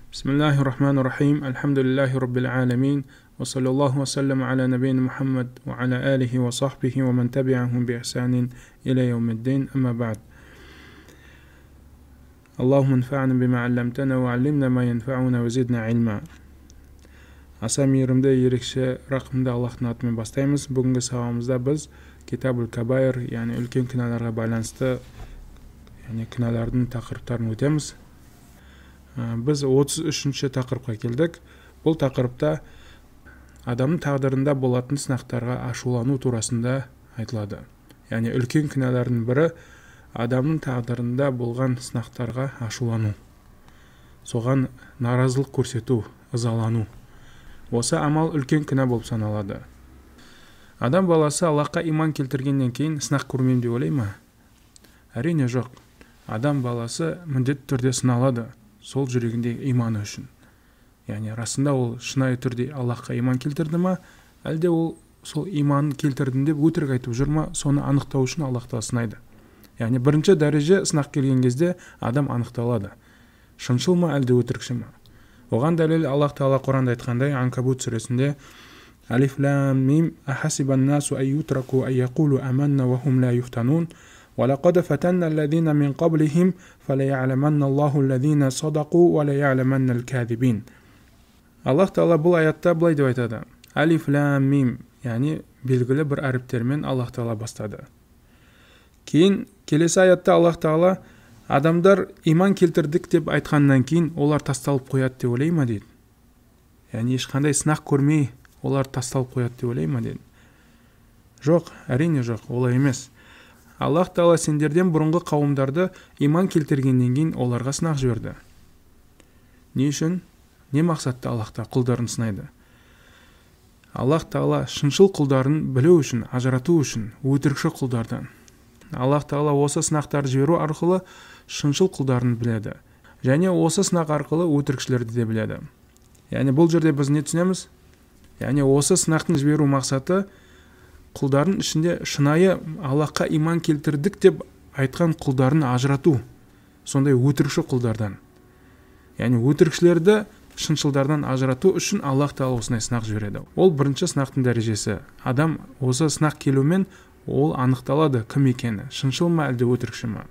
Bismillahirrahmanirrahim. Elhamdülillahi Rabbil alemin. Ve sallallahu ve sellem ala nebiyyina Muhammed ve ala alihi ve sahbihi ve men tebi'ahum bi ihsanin ila yevmiddin. Amma ba'd. Allahumma enfa'na bima 'allamtana ve 'allimna ma yanfa'una ve zidna ilma. Аса мейірімді ерекше рақымды Аллахтың атымен бастаймыз. Бүгінгі сабағымызда біз Китабул Кабаир, яғни үлкен күнәларға байланысты, яғни күнәлардың тақырыптарын өтеміз. Біз 33-ші тақырыпқа келдік. Бұл тақырыпта адамның тағдырында болатын сынақтарға ашулану турасында айтылады. Яғни үлкен күнәлардың бірі адамның тағдырында болған сынақтарға ашулану, соған наразылық көрсету, ызалану. Осы амал үлкен күнә болып саналады. Адам баласы Аллахқа иман келтіргеннен кейін сынақ көрмеймін деп ойлай ма? Әрине жоқ. Адам баласы міндетті түрде сыналады сол жүрегіндегі иманы үшін. Яғни расында ол шынайы түрде Аллахқа иман келтірді ма, әлде ол сол иманын келтірдім деп өтірік айтып жүр ма, соны анықтау үшін Аллах Тағала сынайды. Яғни бірінші дәреже сынақ келген кезде адам анықталады. Шыншыл ма, әлде өтірікші ма? Оған дәлел Аллах Тағала Құранда айтқандай, Анкабут сүресінде: Алиф лам мим ахасибан насу ай ютраку ай яқулу аманна ва хум ла юфтанун ва лақад фатанна аллазина мин qablihim фалая'ламанна Аллаху аллазина садақу ва лая'ламанна аль-кадибин. Аллах Тағала бұл аятта былай деп айтады: Алиф лам мим, яғни белгілі бір әріптермен Аллах Тағала бастады. Кейін келесі аятта Аллах Тағала адамдар иман келтірдік деп айтқаннан кейін олар тасталып қояды деп ойлай ма дейді. Яғни ешқандай сынақ көрмей олар тасталып қояды деп ойлай ма дейді. Жоқ, әрине жоқ, олай емес. Аллах Тағала сендерден бұрынғы қауымдарды иман келтіргеннен кейін оларға сынақ жіберді. Не үшін? Не мақсатта Аллах Тағала құлдарын сынайды? Аллах Тағала шыншыл құлдарын білу үшін, ажырату үшін, өтірікші құлдардан. Аллах Тағала осы сынақтарды жіберу арқылы шыншыл құлдарын біледі. Және осы сынақ арқылы өтірікшілерді де біледі. Яғни бұл жерде біз не түсінеміз? Яғни осы сынақтың жіберу мақсаты құлдардың ішінде шынайы Аллахқа иман келтірдік деп айтқан құлдарын ажырату, сондай өтірікші құлдардан. Яғни өтірікшілерді шыншылдардан ажырату үшін Аллах Тағала осындай сынақ жібереді. Ол бірінші сынақтың дәрежесі. Адам осы сынақ келумен ол анықталады кім екені, шыншыл ма, әлде өтірікші ма.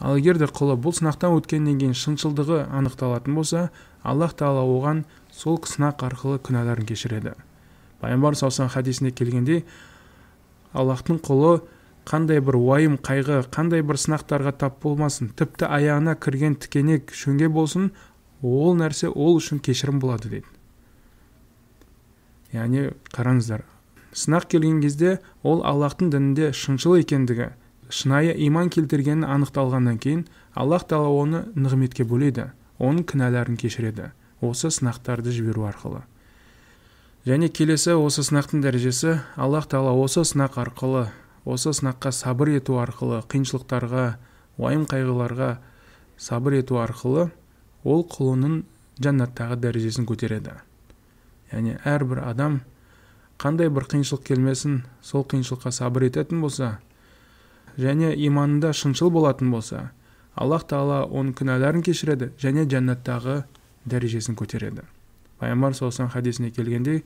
Ал егер де құлы бұл сынақтан өткеннен кейін шыншылдығы анықталатын болса, Аллах Тағала оған сол сынақ арқылы күнәларын кешіреді. Пайғамбар саллаллаху алейхи хадисінде келгендей, Аллахтың құлы қандай бір уайым, қайғы, қандай бір сынақтарға тап болмасын, тіпті аяғына кірген тікенек, шөңге болсын, ол нәрсе ол үшін кешірім болады дейді. Яғни қараңыздар, сынақ келген кезде ол Аллахтың дінінде шыншыл екендігі, шынайы иман келтіргені анықталғаннан кейін Аллах Тағала оны нығметке бөледі, оның күнәларын кешіреді, осы сынақтарды жіберу арқылы. Және келесі осы сынақтың дәрежесі, Аллах Тағала осы сынақ арқылы, осы сынаққа сабыр ету арқылы, қиыншылықтарға, уайым қайғыларға сабыр ету арқылы ол құлының жәннаттағы дәрежесін көтереді. Яғни әрбір адам қандай бір қиыншылық келмесін, сол қиыншылыққа сабыр ететін болса, және иманында шыншыл болатын болса, Аллах Тағала оның күнәларын кешіреді және жәннаттағы дәрежесін көтереді. Пайғамбар саллаллаху алейхи хадисіне келгендей,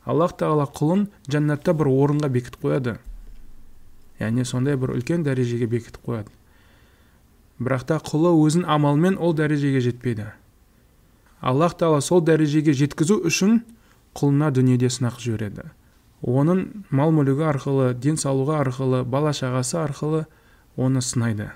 Аллах Тағала құлын жәннатта бір орынға бекітіп қояды. Яғни сондай бір үлкен дәрежеге бекітіп қояды. Бірақ та құлы өзін амалмен ол дәрежеге жетпейді. Аллах Тағала сол дәрежеге жеткізу үшін құлына дүниеде сынақ жібереді. Оның мал-мүлігі арқылы, денсаулығы арқылы, бала-шағасы арқылы оны сынайды.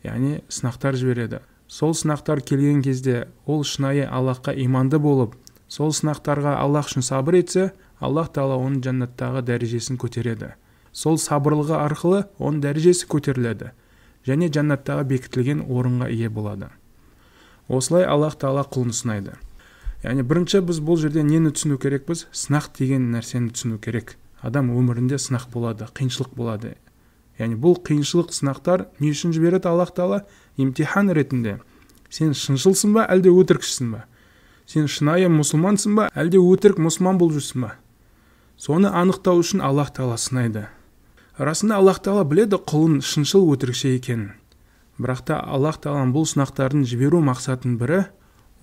Яғни сынақтар жібереді. Сол сынақтар келген кезде ол шынайы Аллахқа иманды болып, сол сынақтарға Аллах үшін сабыр етсе, Аллах Тағала оның жәннаттағы дәрежесін көтереді. Сол сабырлығы арқылы оның дәрежесі көтеріледі және жәннаттағы бекітілген орынға ие болады. Осылай Аллах Тағала құлын сынайды. Яғни бірінші біз бұл жерде нені түсіну керекпіз? Сынақ деген нәрсені түсіну керек. Адам өмірінде сынақ болады, қиыншылық болады. Яғни бұл қиыншылық, сынақтар не үшін жібереді Аллах Тағала? Имтихан ретінде. Сен шыншылсың ба, әлде өтірікшісің ба? Сен шынайы мұсылмансың ба, әлде өтірік мұсылман болып жүрсің ба? Соны анықтау үшін Аллах Тағала сынайды. Расында Аллах Тағала біледі құлын шыншыл өтірікші екенін. Бірақ та Аллах Тағаланың бұл сынақтарын жіберу мақсатының бірі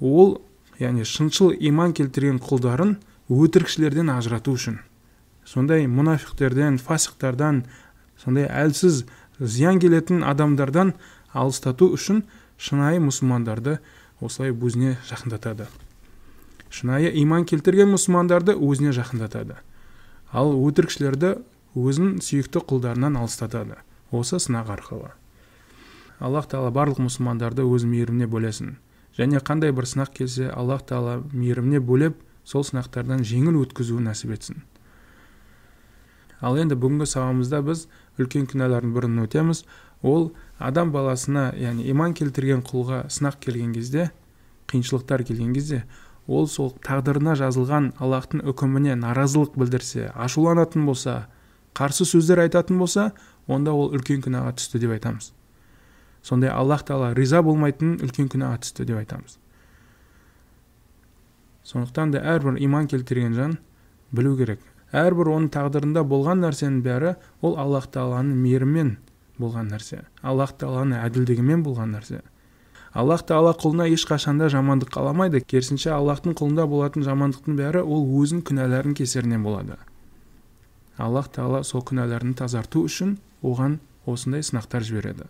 ол яғни шыншыл иман келтірген құлдарын өтірікшілерден ажырату үшін, сондай мұнафиқтерден, фасиқтардан, сондай әлсіз зиян келетін адамдардан алыстату үшін шынайы мұсылмандарды осылай өзіне жақындатады. Шынайы иман келтірген мұсылмандарды өзіне жақындатады. Ал өтірікшілерді өзінің сүйікті құлдарынан алыстатады. Осы сынақ арқылы. Аллах Тағала барлық мұсылмандарды өз мейіріміне бөлесін. Және қандай бір сынақ келсе, Аллах Тағала мейіріміне бөлеп, сол сынақтардан жеңіл өткізуі нәсіп етсін. Ал енді бүгінгі сабағымызда біз үлкен күнәлардың бірін өтеміз. Ол адам баласына, яғни иман келтірген құлға сынақ келген кезде, қиыншылықтар келген кезде, ол сол тағдырына жазылған Аллахтың үкіміне наразылық білдірсе, ашуланатын болса, қарсы сөздер айтатын болса, онда ол үлкен күнәға түсті деп айтамыз. Сондай Аллах Тағала риза болмайтын үлкен күнәға түсті деп айтамыз. Сондықтан да әрбір иман келтірген жан білу керек. Әрбір оның тағдырында болған нәрсенің бәрі ол Аллах Тағаланың мейірімен болған нәрсе, Аллах Тағаланың әділдігімен болған нәрсе. Аллах Тағала құлына ешқашанда жамандық қаламайды. Керісінше Аллахтың құлында болатын жамандықтың бәрі ол өзінің күнәларының кесірінен болады. Аллах Тағала сол күнәларын тазарту үшін оған осындай сынақтар жібереді.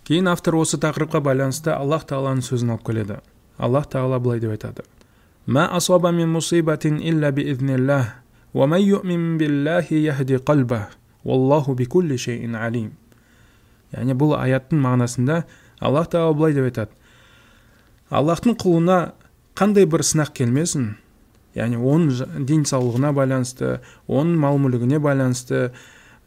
Кейін автор осы тақырыпқа байланысты Аллах Тағаланың сөзін алып келеді. Аллах Тағала былай деп айтады: «Ма асаба мин мусибатин илля биизниллах, ва ман юъмин биллахи яхди қалбах, валлаху бикулли шейин алим». Яғни бұл аяттың мағынасында Аллах Тағала былай деп айтады: Аллахтың құлына қандай бір сынақ келмесін, яғни оның дин саулығына байланысты, оның мал-мүлігіне байланысты,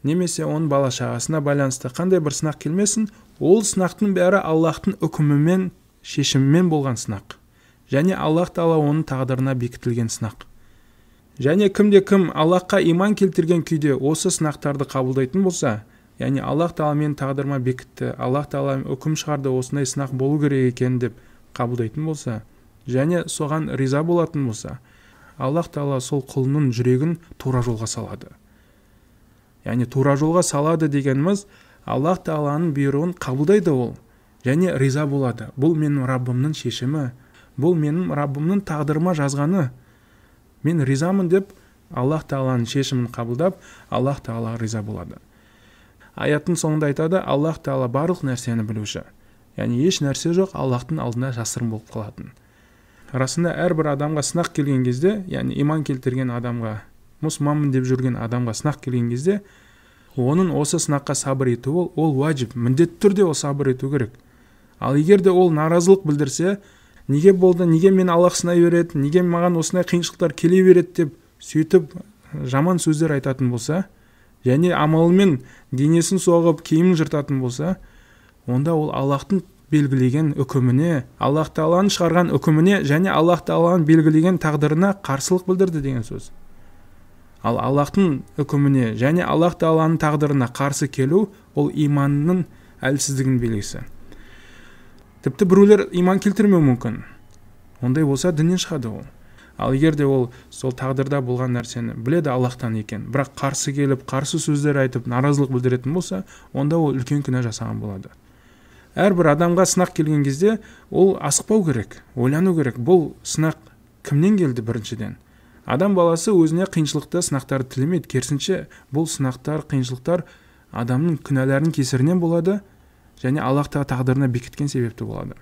немесе оның бала-шағасына байланысты қандай бір сынақ келмесін, ол сынақтың бәрі Аллахтың үкімімен, шешімімен болған сынақ. Және Аллах Тағала оның тағдырына бекітілген сынақ. Және кімде-кім Аллахқа иман келтірген күйде осы сынақтарды қабылдайтын болса, яғни Аллах Тағала мен тағдырыма бекітті, Аллах Тағала үкім шығарды, осындай сынақ болу керек екен деп қабылдайтын болса, және соған риза болатын болса, Аллах Тағала сол құлының жүрегін тура жолға салады. Яғни тура жолға салады дегеніміз, Аллах Тағаланың бұйрығын қабылдайды ол, және риза болады. Бұл менің Раббымның шешімі, бұл менің Раббымның тағдырыма жазғаны. Мен ризамын деп Аллах Тағаланың шешімін қабылдап, Аллах Тағала риза болады. Аяттың соңында айтады: Аллах Тағала барлық нәрсені білуші. Яғни еш нәрсе жоқ Аллахтың алдында жасырын болып қалатын. Расында әрбір адамға сынақ келген кезде, яғни иман келтірген адамға, мұсылманмын деп жүрген адамға сынақ келген кезде, оның осы сынаққа сабыр етуі ол уәжіп, міндетті түрде ол сабыр ету керек. Ал егер де ол наразылық білдірсе, неге болды, неге мен Аллах сынай береді, неге маған осындай қиыншылықтар келе береді деп сөйтіп жаман сөздер айтатын болса, және амалымен денесін соғып киімін жыртатын болса, онда ол Аллахтың белгілеген үкіміне, Аллах Тағаланың шығарған үкіміне және Аллах Тағаланың белгілеген тағдырына қарсылық білдірді деген сөз. Ал Аллахтың үкіміне және Аллах Тағаланың тағдырына қарсы келу ол иманның әлсіздігінің белгісі. Тіпті біреулер иман келтірмеуі мүмкін. Ондай болса діннен шығады ол. Ал егер де ол сол тағдырда болған нәрсені біледі Аллахтан екен, бірақ қарсы келіп, қарсы сөздер айтып, наразылық білдіретін болса, онда ол үлкен күнә жасаған болады. Әрбір адамға сынақ келген кезде ол асықпау керек, ойлану керек. Бұл сынақ кімнен келді біріншіден? Адам баласы өзіне қиыншылықты сынақтарды тілемейді. Керісінше бұл сынақтар, қиыншылықтар адамның күнәләрінің кесірінен болады, және Аллах тағдырына бекіткен себепті болады.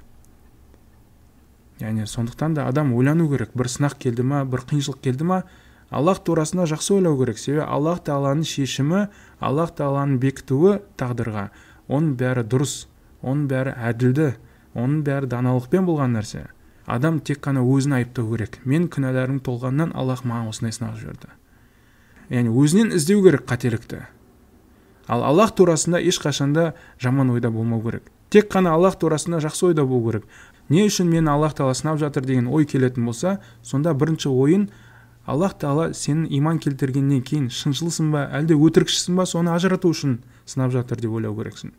Яғни сондықтан да адам ойлану керек. Бір сынақ келді ма, бір қиыншылық келді ма, Аллах турасында жақсы ойлау керек. Себебі Аллах Тағаланың шешімі, Аллах Тағаланың бекітуі тағдырға, оның бәрі дұрыс, оның бәрі әділді, оның бәрі даналықпен болған нәрсе. Адам тек қана өзін айыптау керек. Мен күнәларым толғаннан Аллах маған осындай сынақ жіберді. Яғни өзінен іздеу керек қателікті. Ал Аллах турасында ешқашанда жаман ойда болмау керек. Тек қана Аллах турасында жақсы ойда болу керек. Не үшін мені Аллах Тағала сынап жатыр деген ой келетін болса, сонда бірінші ойын Аллах Тағала сенің иман келтіргеннен кейін шыншылсың ба, әлде өтірікшісің ба, соны ажырату үшін сынап жатыр деп ойлау керексің.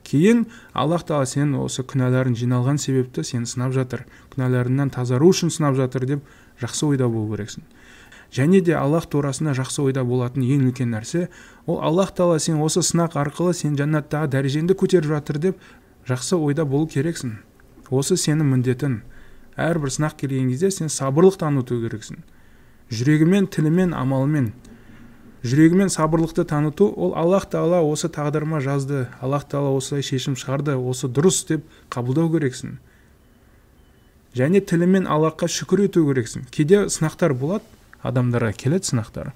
Кейін Аллах Тағала сенің осы күнәларың жиналған себепті сені сынап жатыр, күнәларыңнан тазару үшін сынап жатыр деп жақсы ойда болу керексің. Және де Аллах турасында жақсы ойда болатын ең үлкен нәрсе, ол Аллах Тағала сен осы сынақ арқылы сен жәннаттағы дәрежеңді көтеріп жатыр деп жақсы ойда болу керексің. осы сенің міндетің. Әрбір сынақ келген кезде сен сабырлық таныту керексің. Жүрегімен, тілімен, амалымен. Жүрегімен сабырлықты таныту, ол Аллах Тағала осы тағдырыма жазды, Аллах Тағала осылай шешім шығарды, осы дұрыс деп қабылдау керексің. Және тілімен Аллахқа шүкір ету керексің. Кейде сынақтар болады, адамдарға келеді сынақтар.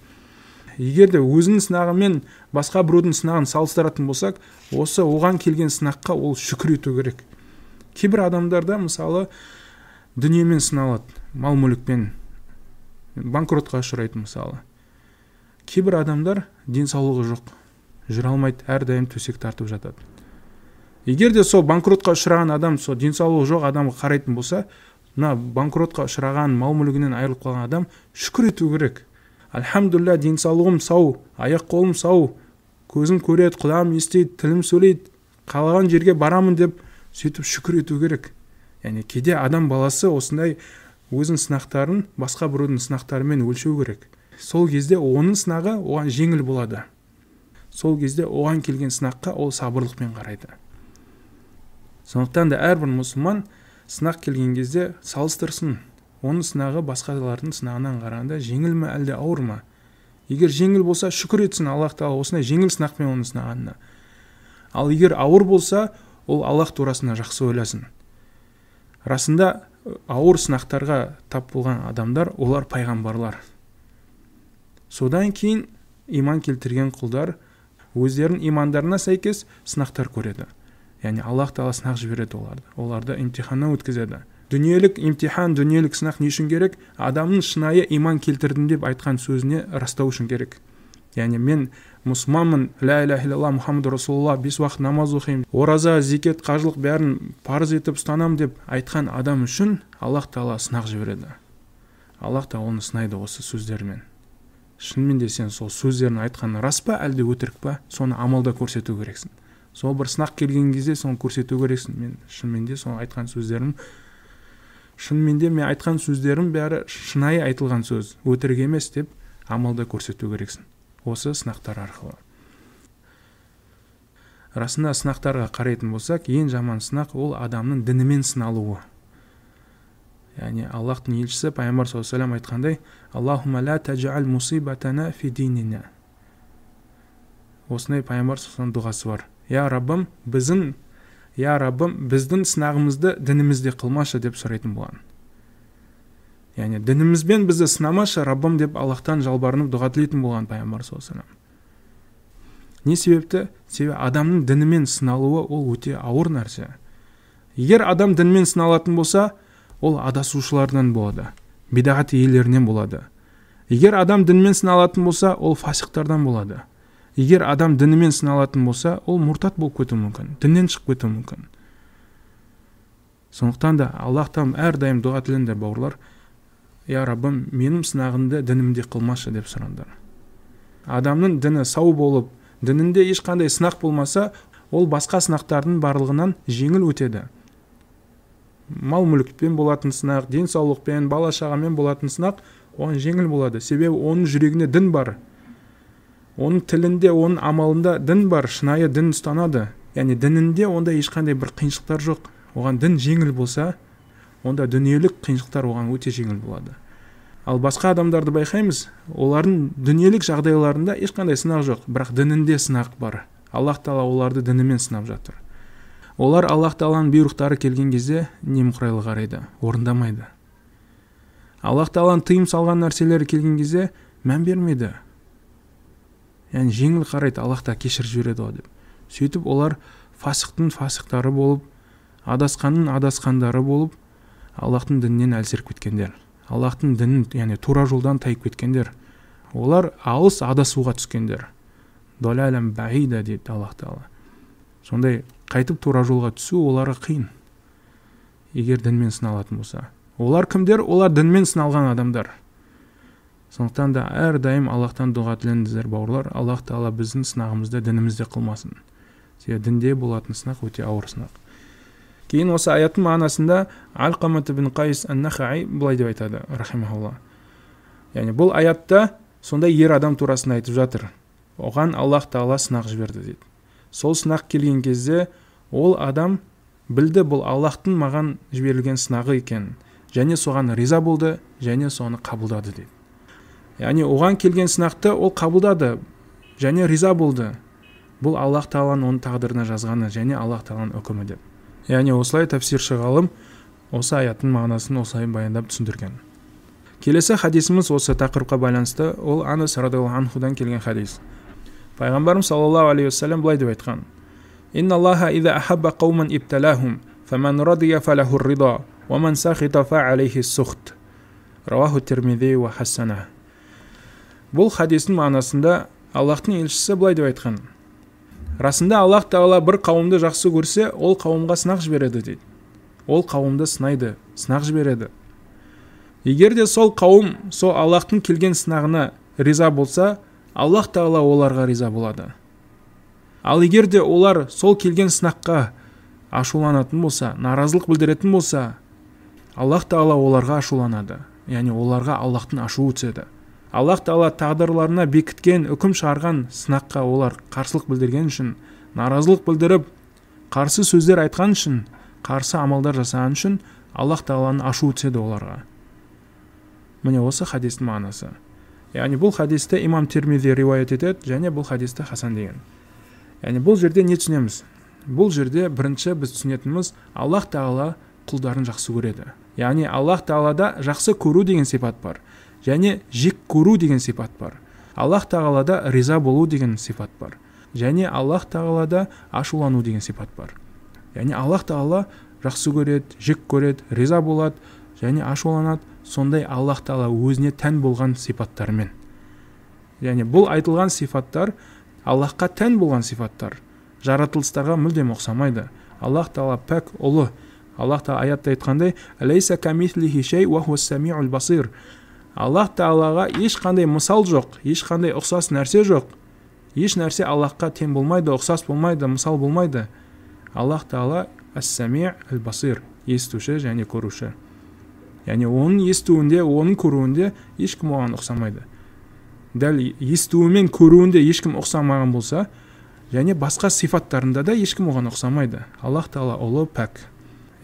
Егер де өзінің сынағы мен басқа біреудің сынағын салыстыратын болсақ, осы оған келген сынаққа ол шүкір ету керек. Кейбір адамдарда мысалы дүниемен сыналады, мал-мүлікпен, банкротқа ұшырайды мысалы. Кейбір адамдар денсаулығы жоқ, жүре алмайды, әрдайым төсек тартып жатады. Егер де сол банкротқа ұшыраған адам, сол денсаулығы жоқ адамға қарайтын болса, мына банкротқа ұшыраған, мал-мүлігінен айырылып қалған адам шүкір ету керек. Альхамдулилля, денсаулығым сау, аяқ-қолым сау, көзім көреді, құлағым естиді, тілім сөйлейді, қалаған жерге барамын деп сөйтіп шүкір ету керек. Яғни кейде адам баласы осындай өзінің сынақтарын басқа біреудің сынақтарымен өлшеу керек. Сол кезде оның сынағы оған жеңіл болады. Сол кезде оған келген сынаққа ол сабырлықпен қарайды. Сондықтан да әрбір мұсылман сынақ келген кезде салыстырсын. Оның сынағы басқалардың сынағынан қарағанда жеңіл ме әлде ауыр ма? Егер жеңіл болса, шүкір етсін Аллах Тағала осындай жеңіл сынақпен оны сынағанына. Ал егер ауыр болса, ол Аллах турасында жақсы ойласын. Расында ауыр сынақтарға тап болған адамдар, олар пайғамбарлар. Содан кейін иман келтірген құлдар өздерінің имандарына сәйкес сынақтар көреді. Яғни Аллах Тағала сынақ жібереді оларды. Оларды имтиханнан өткізеді. Дүниелік имтихан, дүниелік сынақ не үшін керек? Адамның шынайы иман келтірдім деп айтқан сөзіне растау үшін керек. Яғни мен мұсылманмын, ла иляха иллаллах Мұхаммад Расулуллах, 5 уақыт намаз оқимын, ораза, зекет, қажылық бәрін парыз етіп ұстанам деп айтқан адам үшін Аллах Тағала сынақ жібереді. Аллах Тағала оны сынайды осы сөздермен. Шынымен де сен сол сөздерін айтқаны рас па, әлде өтірік па, соны амалда көрсету керексің. Сол бір сынақ келген кезде соны көрсету керексің. Мен шынымен де соны айтқан сөздерім, шынымен де мен айтқан сөздерім бәрі шынайы айтылған сөз, өтірік емес деп амалда көрсету керексің. Осы сынақтар арқылы. Расында сынақтарға қарайтын болсақ, ең жаман сынақ ол адамның дінімен сыналуы. Яғни Аллахтың елшісі пайғамбар саллаллаху алейхи ва саллям айтқандай: "Аллахумма ла таджал мусибатана фи динина". Осындай пайғамбар саллаллаху алейхи ва саллям дұғасы бар. Я Раббым, біздің сынағымызды дінімізде қылмашы деп сұрайтын болған. Яғни дінімізбен бізді сынамашы, Раббым деп Аллахтан жалбарынып дұға тілейтін болған пайғамбар саллаллаху алейхи ва саллям. Не себепті? Себебі адамның дінімен сыналуы ол өте ауыр нәрсе. Егер адам дінмен сыналатын болса, ол адасушылардан болады, бидағат иелерінен болады. Егер адам дінмен сыналатын болса, ол фасиқтардан болады. Егер адам дінімен сыналатын болса, ол мұртат болып кетуі мүмкін, діннен шығып кетуі мүмкін. Сондықтан да Аллахтан әрдайым дұға тілеңдер бауырлар. Я Раббым, менің сынағымды дінімде қылмашы деп сұраңдар. Адамның діні сау болып, дінінде ешқандай сынақ болмаса, ол басқа сынақтардың барлығынан жеңіл өтеді. Мал-мүлікпен болатын сынақ, денсаулықпен, бала-шағамен болатын сынақ оған жеңіл болады. Себебі оның жүрегінде дін бар. Оның тілінде, оның амалында дін бар, шынайы дін ұстанады. Яғни дінінде онда ешқандай бір қиыншылықтар жоқ. Оған дін жеңіл болса, онда дүниелік қиыншылықтар оған өте жеңіл болады. Ал басқа адамдарды байқаймыз, олардың дүниелік жағдайларында ешқандай сынақ жоқ, бірақ дінінде сынақ бар. Аллах Тағала оларды дінімен сынап жатыр. Олар Аллах Тағаланың бұйрықтары келген кезде немқұрайлы қарайды, орындамайды. Аллах Тағаланың тыйым салған нәрселері келген кезде мән бермейді. Яғни жеңіл қарайды, Аллах та кешіріп жібереді ғой деп. Сөйтіп олар фасықтың фасықтары болып, адасқанның адасқандары болып, Аллахтың дінінен әлсіреп кеткендер. Аллахтың дінін, яғни тура жолдан тайып кеткендер. Олар алыс адасуға түскендер. Далалан баида дейді Аллах Тағала. Сондай қайтып тура жолға түсу оларға қиын. Егер дінмен сыналатын болса. Олар кімдер? Олар дінмен сыналған адамдар. Сондықтан да әрдайым Аллахтан дұға тілеңдер бауырлар. Аллах Тағала біздің сынағымызды дінімізде қылмасын. Себебі дінде болатын сынақ өте ауыр сынақ. Кейін осы аяттың мағынасында Алқамат ибн Қайс ан-Нахаи былай деп айтады, рахимахулла. Яғни бұл аятта сондай ер адам турасында айтып жатыр. Оған Аллах Тағала сынақ жіберді дейді. Сол сынақ келген кезде ол адам білді бұл Аллахтың маған жіберілген сынағы екен, және соған риза болды, және соны қабылдады дейді. Яғни оған келген сынақты ол қабылдады және риза болды. Бұл Аллах Тағаланың оның тағдырына жазғаны және Аллах Тағаланың үкімі деп. Яғни осылай тәфсирші ғалым осы аяттың мағынасын осылай баяндап түсіндірген. Келесі хадисіміз осы тақырыпқа байланысты, ол Анас радиаллаху анхудан келген хадис. Пайғамбарымыз саллаллаху алейхи уассалам былай деп айтқан: «Инна Аллаха иза ахабба қауман ибталахум, фаман радия фалаху рида, ва ман сахита фа алейхи сухт». Раваху Тирмизи ва хассана. Бұл хадистің мағынасында Аллахтың елшісі былай деп айтқан: расында Аллах Тағала бір қауымды жақсы көрсе, ол қауымға сынақ жібереді дейді. Ол қауымды сынайды, сынақ жібереді. Егер де сол қауым сол Аллахтың келген сынағына риза болса, Аллах Тағала оларға риза болады. Ал егер де олар сол келген сынаққа ашуланатын болса, наразылық білдіретін болса, Аллах Тағала оларға ашуланады. Яғни оларға Аллахтың ашуы түседі. Аллах Тағала тағдырларына бекіткен, үкім шығарған сынаққа олар қарсылық білдірген үшін, наразылық білдіріп, қарсы сөздер айтқан үшін, қарсы амалдар жасаған үшін Аллах Тағаланың ашуы түседі оларға. Міне осы хадистің мағынасы. Яғни бұл хадисті имам Тирмизи риуаят етеді, және бұл хадисті хасан деген. Яғни бұл жерде не түсінеміз? Бұл жерде бірінші біз түсінетініміз, Аллах Тағала құлдарын жақсы көреді. Яғни Аллах Тағалада жақсы көру деген сипат бар, және жек көру деген сипат бар. Аллах Тағалада риза болу деген сипат бар, және Аллах Тағалада ашулану деген сипат бар. Яғни Аллах Тағала жақсы көреді, жек көреді, риза болады және ашуланады. Сондай Аллах Тағала өзіне тән болған сипаттармен. Яғни бұл айтылған сипаттар Аллахқа тән болған сипаттар. Жаратылыстарға мүлдем ұқсамайды. Аллах Тағала пәк, ұлы. Аллах Тағала аятта айтқандай: «Лейса камислихи шей ва хуа самиул басир». Аллах Тағалаға ешқандай мысал жоқ, ешқандай ұқсас нәрсе жоқ. Еш нәрсе Аллахқа тең болмайды, ұқсас болмайды, мысал болмайды. Аллах Тағала ас-сами' аль-басир, естуші және көруші. Яғни оның естуінде, оның көруінде ешкім оған ұқсамайды. Дәл естуімен көруінде ешкім ұқсамаған болса, және басқа сифаттарында да ешкім оған ұқсамайды. Аллах Тағала ұлы, пәк.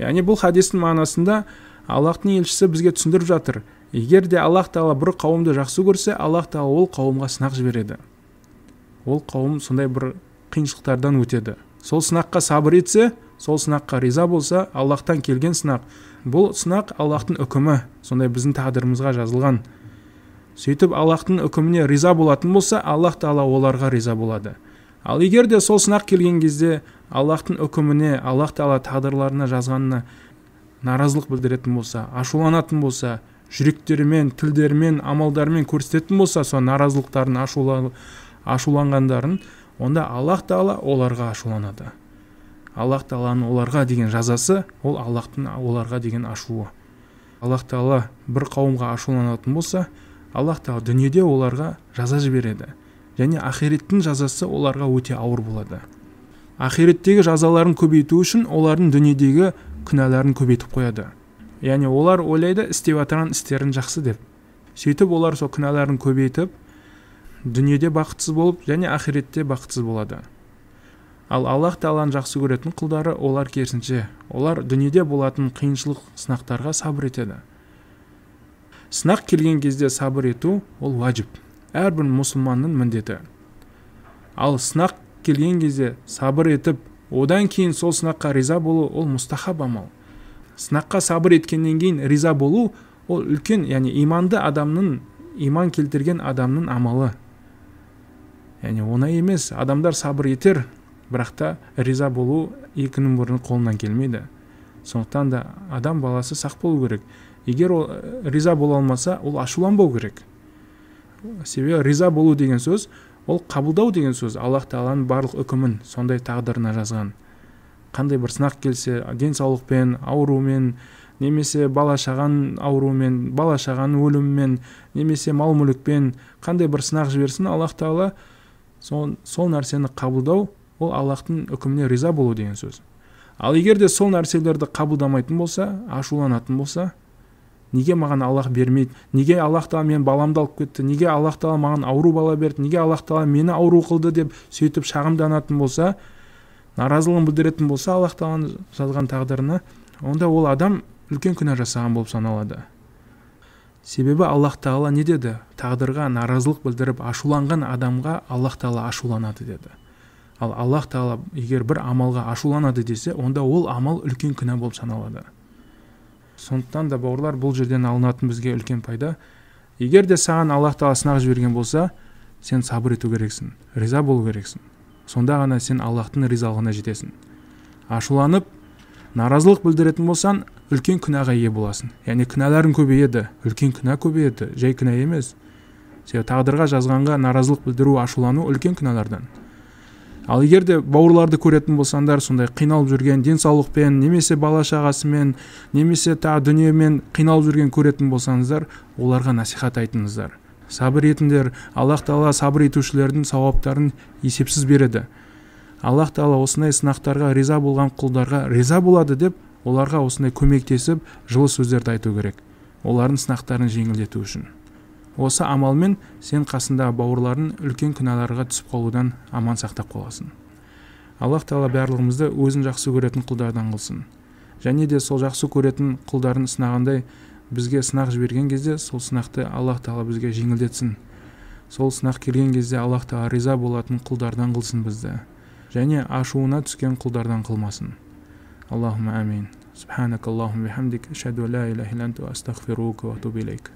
Яғни бұл хадистің мағынасында Аллахтың елшісі бізге түсіндіріп жатыр. Егер де Аллах Тағала бір қауымды жақсы көрсе, Аллах Тағала ол қауымға сынақ жібереді. Ол қауым сондай бір қиыншылықтардан өтеді. Сол сынаққа сабыр етсе, сол сынаққа риза болса, Аллахтан келген сынақ. Бұл сынақ Аллахтың үкімі, сондай біздің тағдырымызға жазылған. Сөйтіп Аллахтың үкіміне риза болатын болса, Аллах Тағала оларға риза болады. Ал егер де сол сынақ келген кезде Аллахтың үкіміне, Аллах Тағала тағдырларына жазғанына наразылық білдіретін болса, ашуланатын болса, жүректерімен, тілдерімен, амалдарымен көрсететін болса, сол наразылықтарын, ашуланғандарын, онда Аллах Тағала оларға ашуланады. Аллах Тағаланың оларға деген жазасы, ол Аллахтың оларға деген ашуы. Аллах Тағала бір қауымға ашуланатын болса, Аллах Тағала дүниеде оларға жаза жібереді. Және ахиреттің жазасы оларға өте ауыр болады. Ахиреттегі жазаларын көбейту үшін олардың дүниедегі күнәларын көбейтіп қояды. Яғни олар ойлайды, істеп жатқан істерін жақсы деп. Сөйтіп олар сол күнәларын көбейтіп, дүниеде бақытсыз болып, және ахиретте бақытсыз болады. Ал Аллах Тағаланы жақсы көретін құлдары олар керісінше, олар дүниеде болатын қиыншылық сынақтарға сабыр етеді. Сынақ келген кезде сабыр ету ол важип, әрбір мұсылманның міндеті. Ал сынақ келген кезде сабыр етіп, одан кейін сол сынаққа риза болу ол мустахаб амал. Сынаққа сабыр еткеннен кейін риза болу ол үлкен, яғни иманды адамның, иман келтірген адамның амалы. Яғни оңай емес, адамдар сабыр етер, бірақ та риза болу екінің бірінің қолынан келмейді. Сондықтан да адам баласы сақ болу керек. Егер ол риза бола алмаса, ол ашуланбау керек. Себебі риза болу деген сөз, ол қабылдау деген сөз. Аллах Тағаланың барлық үкімін сондай тағдырына жазған. Қандай бір сынақ келсе, денсаулықпен, аурумен, немесе бала-шаған аурумен, бала-шаған өліммен, немесе мал-мүлікпен, қандай бір сынақ жіберсін, Аллах Тағала сол нәрсені қабылдау, ол Аллахтың үкіміне риза болу деген сөз. Ал егер де сол нәрселерді қабылдамайтын болса, ашуланатын болса, неге маған Аллах бермейді, неге Аллах Тағала мен баламды алып кетті, неге Аллах Тағала маған ауру бала берді, неге Аллах Тағала мені ауру қылды деп сөйтіп шағымданатын болса, наразылығын білдіретін болса Аллах тағаланың жазған тағдырына, онда ол адам үлкен күнә жасаған болып саналады. Себебі Аллах тағала не деді? Тағдырға наразылық білдіріп ашуланған адамға Аллах тағала ашуланады деді. Ал Аллах тағала егер бір амалға ашуланады десе, онда ол амал үлкен күнә болып саналады. Сондықтан да бауырлар, бұл жерден алынатын бізге үлкен пайда. Егер де саған Аллах тағала сынақ жіберген болса, сен сабыр ету керексің, риза болу керексің. Сонда ғана сен Аллахтың ризалығына жетесің. Ашуланып, наразылық білдіретін болсаң, үлкен күнәға ие боласың. Яғни күнәларың көбейеді, үлкен күнә көбейеді, жай күнә емес. Себебі тағдырға жазғанға наразылық білдіру, ашулану үлкен күнәлардан. Ал егер де бауырларды көретін болсаңдар, сондай қиналып жүрген, денсаулықпен, немесе бала шағасымен, немесе дүниемен қиналып жүрген көретін болсаңыздар, оларға насихат айтыңыздар. Сабыр етіңдер. Аллах тағала сабыр етушілердің сауаптарын есепсіз береді. Аллах тағала осындай сынақтарға риза болған құлдарға риза болады деп, оларға осындай көмектесіп, жылы сөздерді айту керек. Олардың сынақтарын жеңілдету үшін. Осы амалмен сен қасында бауырлардың үлкен күнәларға түсіп қалудан аман сақтап қаласың. Аллах тағала барлығымызды өзін жақсы көретін құлдардан қылсын. Және де сол жақсы көретін құлдарын сынағандай бізге сынақ жіберген кезде, сол сынақты Аллах тағала бізге жеңілдетсін. Сол сынақ келген кезде Аллах тағала риза болатын құлдардан қылсын бізді. Және ашуына түскен құлдардан қылмасын. Аллахумма амин. Субханак Аллахумма бихамдик, ашхаду ла илаха илля анта, астағфирука ва атубу илейк.